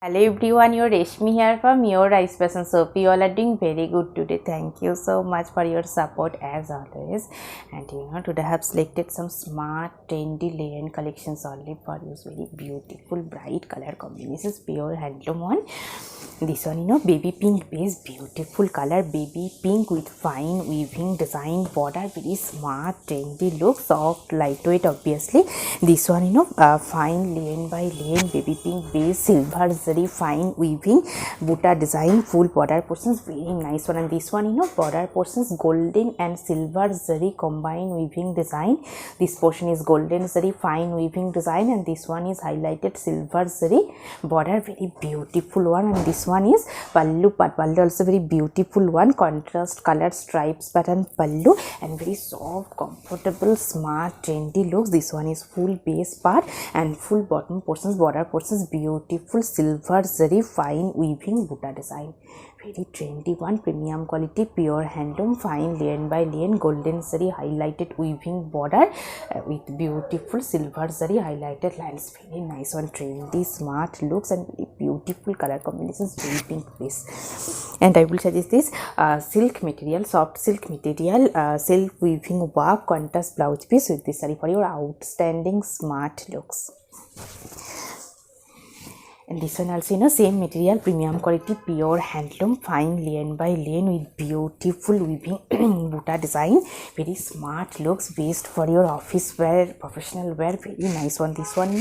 Hello everyone, your Reshmi here from your Rice Passion Soap. You all are doing very good today. Thank you so much for your support as always. And today I have selected some smart trendy linen collections only for you. Very beautiful bright color combinations, pure handloom one. This one baby pink base, beautiful color, baby pink with fine weaving design border, very smart trendy look, soft lightweight obviously. This one fine lane by lane, baby pink base, silver zari fine weaving buta design, full border portions, very nice one. And this one border portions golden and silver zari combined weaving design. This portion is golden zari fine weaving design, and this one is highlighted silver zari border, very beautiful one. And this one is pallu part, pallu also very beautiful one, contrast color stripes pattern pallu, and very soft, comfortable, smart, trendy looks. This one is full base part and full bottom portions, border portions, beautiful silver zari fine weaving buta design, very trendy one, premium quality, pure handloom, fine lane by lane, golden zari highlighted weaving border with beautiful silver zari highlighted lines, very nice one, trendy, smart looks and very beautiful color combinations, very pink base. And I will suggest this silk material, soft silk material, silk weaving work, contrast blouse piece with this saree for your outstanding smart looks. And this one also same material, premium quality, pure handloom, fine lane by lane with beautiful weaving buta design, very smart looks, based for your office wear, professional wear, very nice one. This one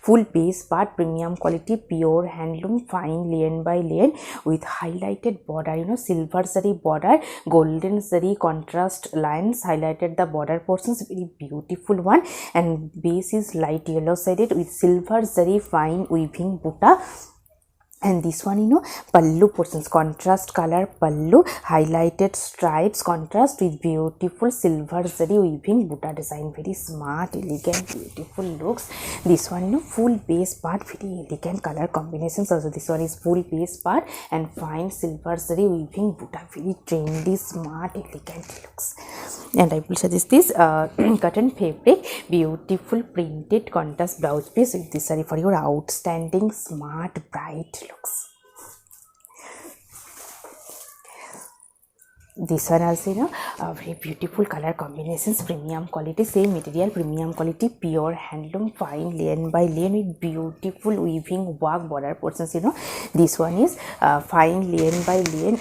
full base part, premium quality, pure handloom, fine lane by lane with highlighted border, silver zari border, golden zari contrast lines highlighted the border portions, very beautiful one. And base is light yellow sided with silver zari fine weaving buta. And this one pallu portions, contrast color pallu, highlighted stripes contrast with beautiful silver zari weaving buta design, very smart, elegant, beautiful looks. This one full base part, very elegant color combinations also. This one is full base part and fine silver zari weaving buta, very trendy, smart, elegant looks. And I will suggest this cotton fabric, beautiful printed contrast blouse piece with this saree for your outstanding smart bright looks. This one also very beautiful color combinations, premium quality, same material, premium quality, pure handloom, fine lane by lane with beautiful weaving work border portions. This one is fine lane by lane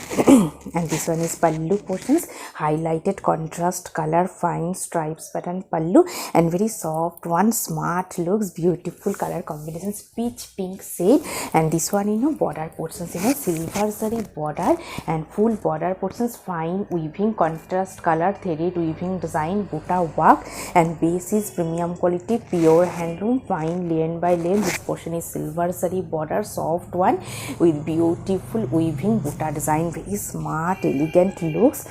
and this one is pallu portions, highlighted contrast color fine stripes pattern pallu, and very soft one, smart looks, beautiful color combinations, peach pink shade. And this one border portions silver zari border and full border portions, fine weaving contrast color thread weaving design buta work, and base is premium quality, pure handloom, fine lane by lane. This portion is silver zari border, soft one with beautiful weaving buta design, very smart, elegant looks,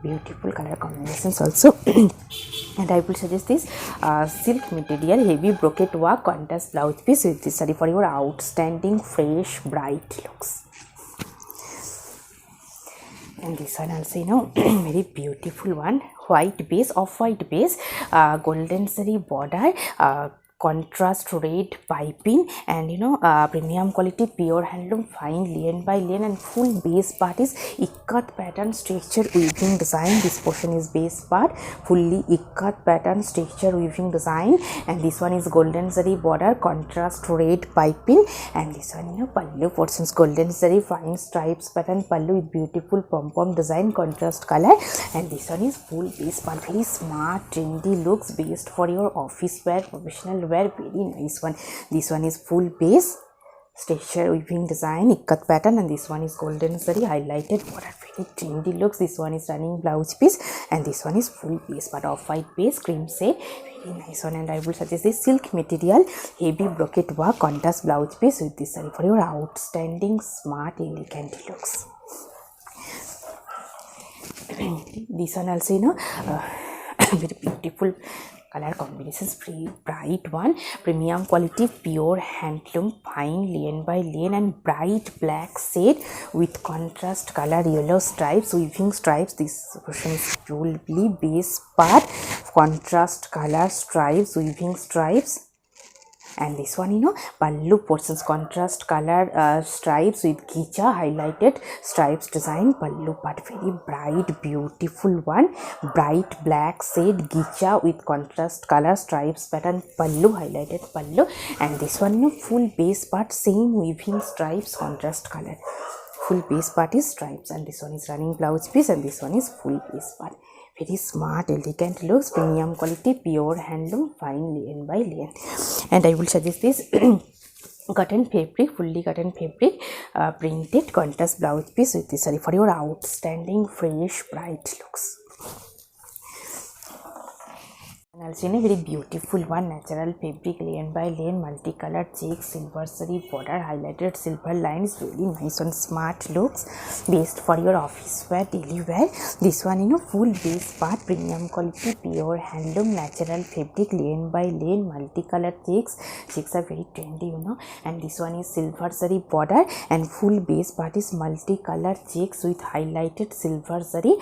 beautiful color combinations also. And I will suggest this silk material, heavy brocade work, contrast blouse piece with this saree for your outstanding fresh bright looks. And this one also very beautiful one, white base, off white base, golden zari border, contrast red piping, and premium quality, pure handloom, fine lane by lane, and full base part is ikat pattern structure weaving design. This portion is base part, fully ikat pattern structure weaving design, and this one is golden zari border, contrast red piping, and this one pallu portions, golden zari fine stripes pattern pallu with beautiful pom pom design, contrast color, and this one is full base part, very smart, trendy looks, based for your office wear, professional wear, very nice one. This one is full base structure weaving design, ikat pattern, and this one is golden zari highlighted border, very trendy looks. This one is running blouse piece, and this one is full base part, off white base, cream shade, very nice one. And I will suggest this silk material, heavy brocade work, contrast blouse piece with this saree for your outstanding smart, elegant looks. This one also very beautiful color combinations, very bright one, premium quality, pure handloom, fine lane by lane, and bright black shade with contrast color yellow stripes weaving stripes. This portion is jewelry base part, contrast color stripes weaving stripes, And this one, pallu portions, contrast color stripes with gicha highlighted stripes design pallu part, very bright beautiful one, bright black shade gicha with contrast color stripes pattern pallu, highlighted pallu. And this one, full base part, same weaving stripes, contrast color, full base part is stripes. And this one is running blouse piece, and this one is full base part. Very smart, elegant looks, premium quality, pure handloom, fine lane by lane. And I will suggest this cotton fabric, fully cotton fabric, printed contrast blouse piece with this saree for your outstanding fresh bright looks. And also in a very beautiful one, natural fabric, lane by lane, multicolored check, silver zari border, highlighted silver lines, really nice and smart looks, based for your office wear, daily wear. This one, full base part, premium quality, pure handloom, natural fabric, lane by lane, multicolored checks. Checks are very trendy, and this one is silver zari border, and full base part is multicolored checks with highlighted silver zari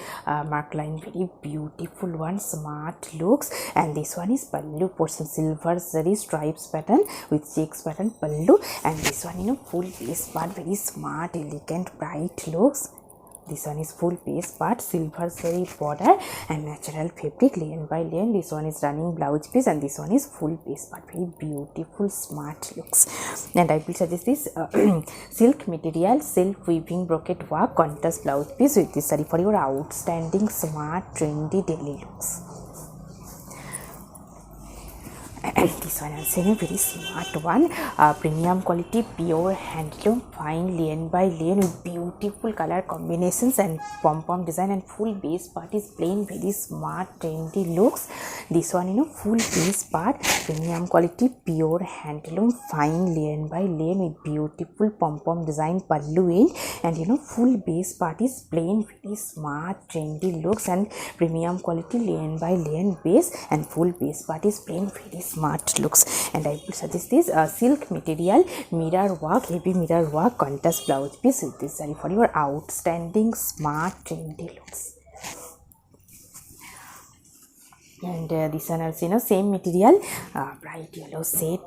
mark line. Very beautiful one, smart looks. And this one is pallu portion, silver zari stripes pattern with checks pattern pallu. And this one, full base part, very smart, elegant, bright looks. This one is full base part, silver zari border and natural fabric, lane by lane. This one is running blouse piece, and this one is full base part, very beautiful, smart looks. And I will suggest this silk material, self weaving brocade work, contrast blouse piece with this saree for your outstanding, smart, trendy daily looks. And this one is a very smart one, premium quality, pure handloom, fine lane by lane with beautiful color combinations and pom-pom design, and full base part is plain, very smart, trendy looks. This one, full base part, premium quality, pure handloom, fine lane by lane with beautiful pom-pom design pallu in, and full base part is plain, very smart, trendy looks, and premium quality, lane by lane base, and full base part is plain, very smart looks. And I will suggest this silk material, mirror work, heavy mirror work, contrast blouse piece with this saree for your outstanding, smart, trendy looks. And this one also, same material, bright yellow shade,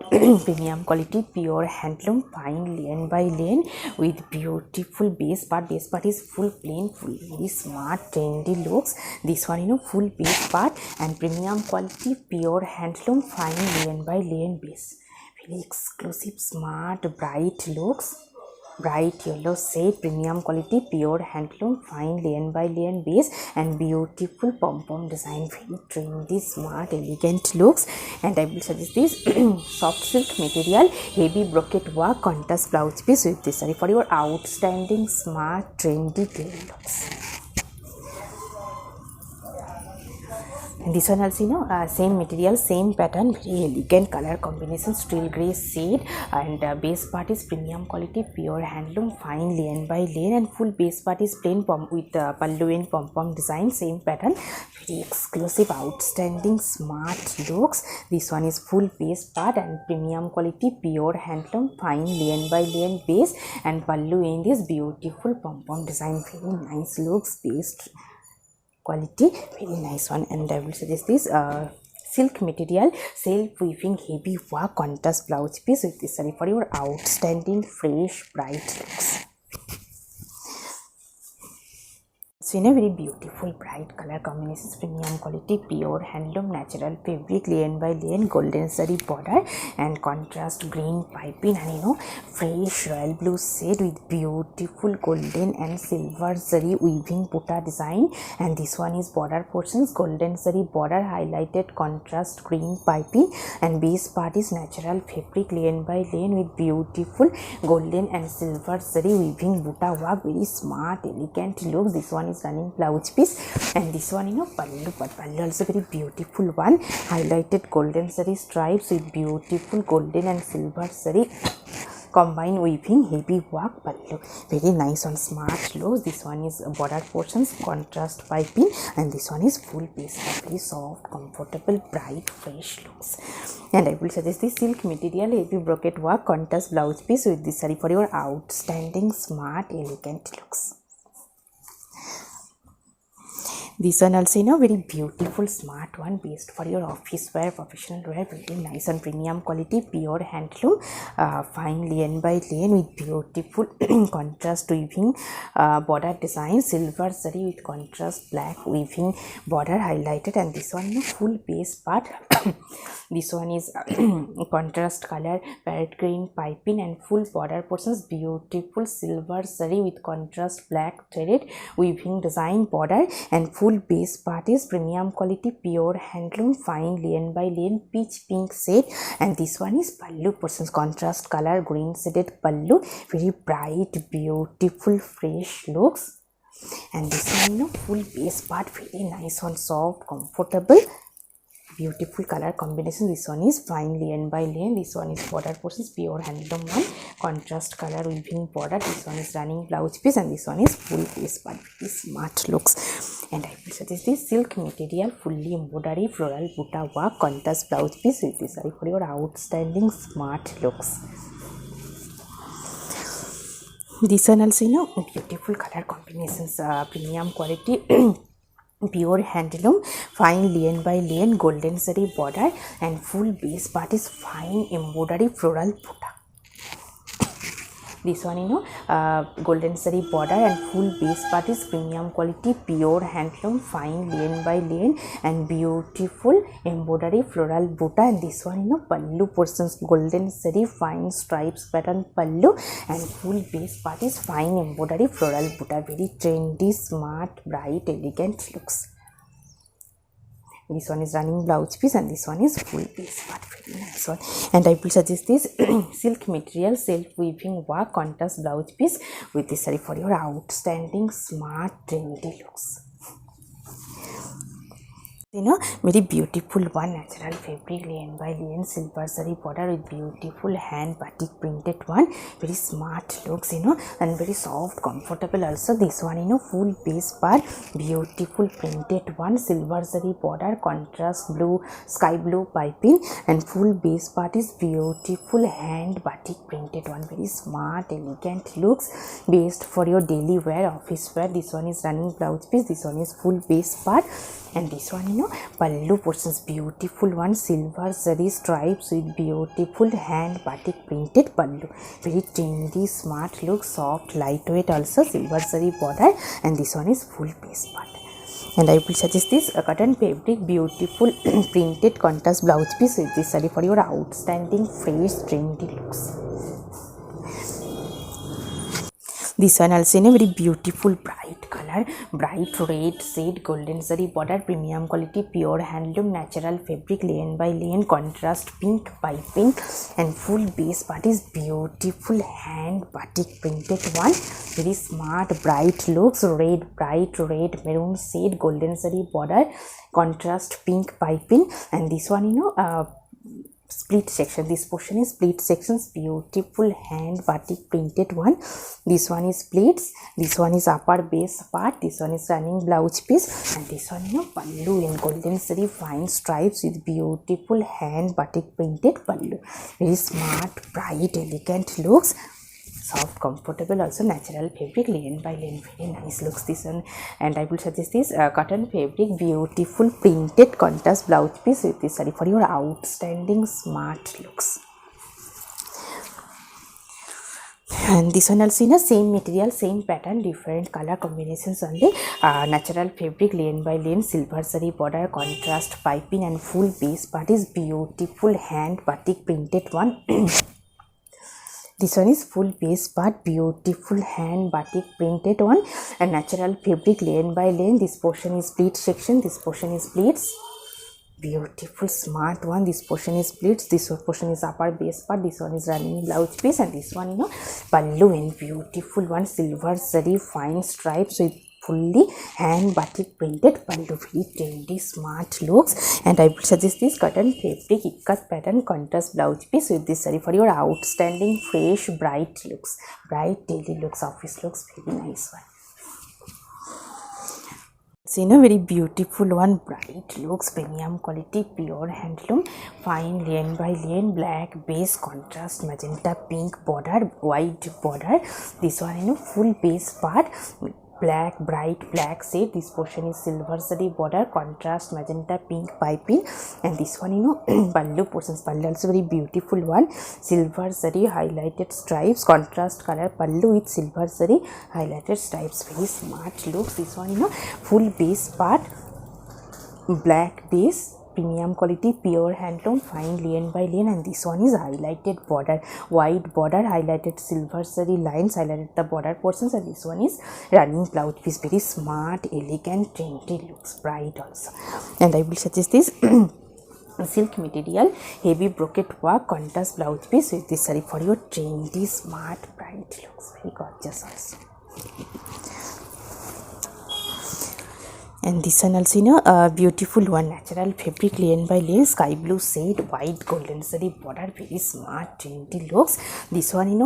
premium quality, pure handloom, fine lane by lane with beautiful base part. Base part is full plain, full very smart, trendy looks. This one, full base part and premium quality, pure handloom, fine lane by lane base. Very exclusive, smart, bright looks. Bright yellow shade, premium quality, pure handloom, fine lane by lane base, and beautiful pom-pom design, very trendy, smart, elegant looks. And I will suggest this soft silk material, heavy brocade work, contrast blouse piece with this saree for your outstanding, smart, trendy daily looks. And this one also, same material, same pattern, very elegant color combination, steel grey shade, and base part is premium quality, pure handloom, fine lane by lane, and full base part is plain with pallu and pom-pom design, same pattern, very exclusive, outstanding, smart looks. This one is full base part and premium quality, pure handloom, fine lane by lane base, and pallu in this beautiful pom-pom design, very nice looks, based quality, very nice one. And I will suggest this silk material, self weaving, heavy work, contrast blouse piece with this saree for your outstanding, fresh, bright looks. So in a very beautiful bright color combinations, premium quality, pure handloom, natural fabric, lane by lane, golden zari border and contrast green piping, and fresh royal blue shade with beautiful golden and silver zari weaving butta design. And this one is border portions, golden zari border, highlighted contrast green piping, and base part is natural fabric, lane by lane with beautiful golden and silver zari weaving butta work, very smart, elegant look. This one is running blouse piece, and this one, pallu, but pallu also very beautiful one, highlighted golden zari stripes with beautiful golden and silver zari combined weaving, heavy work pallu, very nice on smart look. This one is border portions, contrast piping, and this one is full piece, very soft, comfortable, bright, fresh looks. And I will suggest this silk material, heavy brocade work, contrast blouse piece with this saree for your outstanding, smart, elegant looks. This one also, you know, very beautiful smart one, based for your office wear, professional wear, very nice and premium quality, pure handloom, fine lane by lane with beautiful contrast weaving border design, silver zari with contrast black weaving border highlighted. And this one, you know, full base part. This one is contrast color parrot green piping and full border portions, beautiful silver zari with contrast black threaded weaving design border, and full base part is premium quality pure handloom, fine lane by lane peach pink shade. And this one is pallu portions, contrast color green shaded pallu, very bright beautiful fresh looks. And this one, you know, full base part, very nice one, soft comfortable beautiful color combination. This one is fine lane by lane, this one is border portions, pure handloom one, contrast color weaving border. This one is running blouse piece, and this one is full base part, very smart looks. And I will suggest this silk material, fully embroidery floral butta work, contrast blouse piece with this saree for your outstanding smart looks. This one also, you know, beautiful color combinations, premium quality pure handloom, fine lane by lane golden zari border, and full base part is fine embroidery floral butta. This one, you know, golden zari border and full base part is premium quality pure handloom, fine lane by lane and beautiful embroidery floral butta. And this one, you know, pallu portions, golden zari fine stripes pattern pallu, and full base part is fine embroidery floral butta, very trendy, smart, bright, elegant looks. This one is running blouse piece, and this one is full base part, very nice one. And I will suggest this silk material self weaving work contrast blouse piece with this saree for your outstanding smart trendy looks. You know, very beautiful one, natural fabric lane by lane silver zari border with beautiful hand batik printed one, very smart looks, you know, and very soft comfortable also. This one, you know, full base part, beautiful printed one, silver zari border, contrast blue sky blue piping, and full base part is beautiful hand batik printed one, very smart elegant looks, based for your daily wear, office wear. This one is running blouse piece, this one is full base part. And this one, you know, pallu portions, beautiful one, silver zari stripes with beautiful hand batik printed pallu, very trendy smart look, soft lightweight also, silver zari border. And this one is full base part. And I will suggest this cotton fabric beautiful printed contrast blouse piece with this saree for your outstanding fresh trendy looks. This one also in a very beautiful bright color, bright red shade, golden zari border, premium quality pure handloom, natural fabric lane by lane, contrast pink piping, and full base part is beautiful hand batik printed one, very smart bright looks, red, bright red maroon shade, golden zari border, contrast pink piping. And this one, you know, split section, this portion is split sections, beautiful hand batik printed one. This one is pleats, this one is upper base part, this one is running blouse piece, and this one, you know, pallu in golden zari fine stripes with beautiful hand batik printed pallu, very smart bright elegant looks, soft comfortable also, natural fabric lane by lane, very nice looks this one. And I will suggest this cotton fabric beautiful printed contrast blouse piece with this saree for your outstanding smart looks. And this one also in a same material, same pattern, different color combinations only, natural fabric lane by lane, silver zari border, contrast piping, and full base part is beautiful hand batik printed one. This one is full base part, beautiful hand batik printed one, and natural fabric lane by lane. This portion is pleat section, this portion is pleats, beautiful smart one, this portion is pleats, this portion is upper base part, this one is running blouse piece, and this one, you know, pallu in beautiful one, silver zari fine stripes with fully hand batik printed pallu, very trendy smart looks. And I will suggest this cotton fabric ikat pattern contrast blouse piece with this saree for your outstanding fresh bright looks, bright daily looks, office looks, very nice one. So, you know, very beautiful one, bright looks, premium quality pure handloom, fine lane by lane, black base, contrast magenta pink border, white border. This one, you know, full base part, black, bright black shade. This portion is silver zari border, contrast magenta pink piping, and this one pallu portions. Pallu also very beautiful one, silver zari highlighted stripes, contrast color pallu with silver zari highlighted stripes. Very smart looks. This one full base part, black base, premium quality, pure handloom, fine lane by lane, and this one is highlighted border, white border, highlighted silver zari lines, highlighted the border portions, and this one is running blouse piece. Very smart, elegant, trendy looks, bright also. And I will suggest this silk material, heavy brocade work, contrast blouse piece with this saree for your trendy, smart, bright looks. Very gorgeous also. And this one also a beautiful one, natural fabric, lane by lane, sky blue shade, white golden zari border. Very smart, trendy looks. This one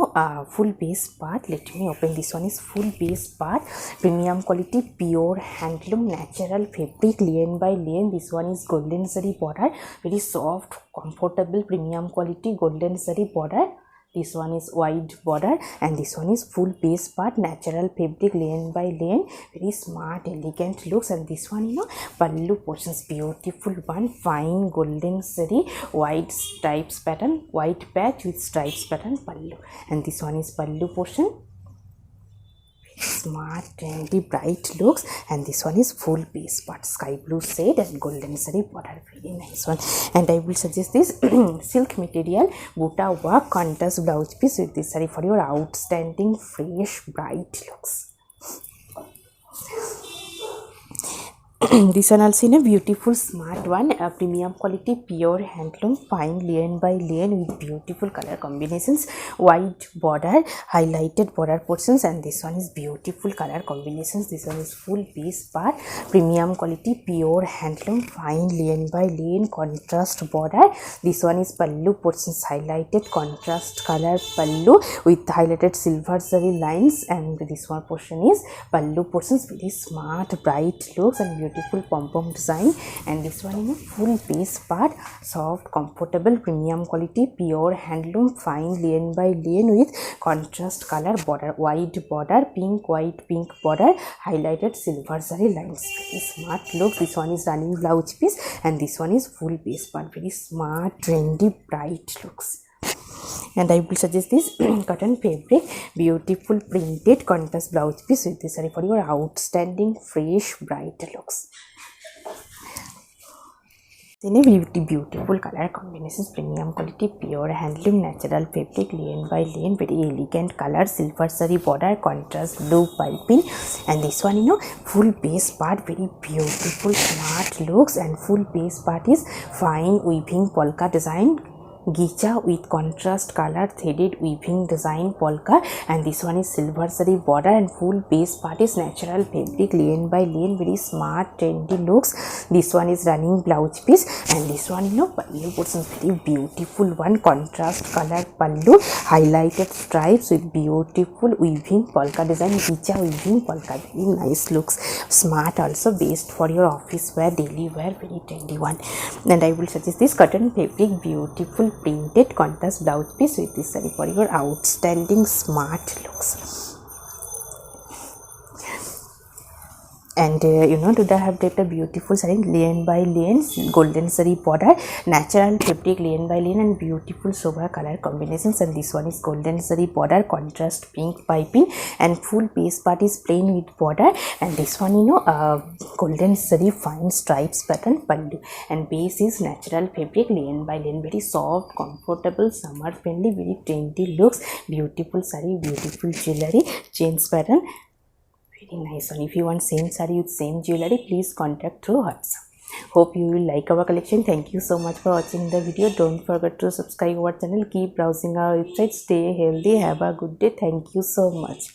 full base part. Let me open. This one is full base part, premium quality, pure handloom, natural fabric, lane by lane. This one is golden zari border, very soft, comfortable, premium quality, golden zari border. This one is wide border, and this one is full base part, natural fabric, lane by lane. Very smart, elegant looks. And this one pallu portions, beautiful one, fine golden zari, white stripes pattern, white patch with stripes pattern pallu. And this one is pallu portion, smart, trendy, bright looks. And this one is full base part, sky blue shade and golden zari border. Very nice one. And I will suggest this silk material, buta work, contrast blouse piece with this saree for your outstanding, fresh, bright looks. This one also a beautiful, smart one, a premium quality, pure handloom, fine lane by lane with beautiful color combinations, white border, highlighted border portions, and this one is beautiful color combinations. This one is full base part, premium quality, pure handloom, fine lane by lane, contrast border. This one is pallu portions, highlighted contrast color pallu with highlighted silver zari lines, and this one portion is pallu portions. Very smart, bright looks and beautiful pom-pom design. And this one full base part, soft, comfortable, premium quality, pure handloom, fine lane by lane with contrast color border, wide border, pink, white, pink border, highlighted silver zari lines. Very smart look. This one is running blouse piece, and this one is full base part. Very smart, trendy, bright looks. And I will suggest this cotton fabric, beautiful printed contrast blouse piece with this saree for your outstanding, fresh, bright looks. In a beautiful color combinations, premium quality, pure handloom, natural fabric, lane by lane, very elegant color, silver zari border, contrast blue piping. And this one full base part, very beautiful, smart looks. And full base part is fine weaving polka design, gicha with contrast color threaded weaving design polka. And this one is silver zari border, and full base part is natural fabric, lane by lane, very smart, trendy looks. This one is running blouse piece, and this one pallu portions, very beautiful one, contrast color pallu, highlighted stripes with beautiful weaving polka design, gicha weaving polka. Very nice looks, smart also, best for your office wear, daily wear, very trendy one. And I will suggest this cotton fabric, beautiful printed contrast blouse piece with this saree for your outstanding, smart looks. And today I have taken a beautiful saree, lane by lane, golden zari border, natural fabric, lane by lane, and beautiful sober color combinations. And this one is golden zari border, contrast pink piping, and full base part is plain with border. And this one golden zari fine stripes pattern pallu, and base is natural fabric, lane by lane, very soft, comfortable, summer friendly, very trendy looks. Beautiful saree, beautiful jewelry, chains pattern. Very nice one. If you want same saree with same jewelry, please contact through WhatsApp. Hope you will like our collection. Thank you so much for watching the video. Don't forget to subscribe our channel. Keep browsing our website. Stay healthy. Have a good day. Thank you so much.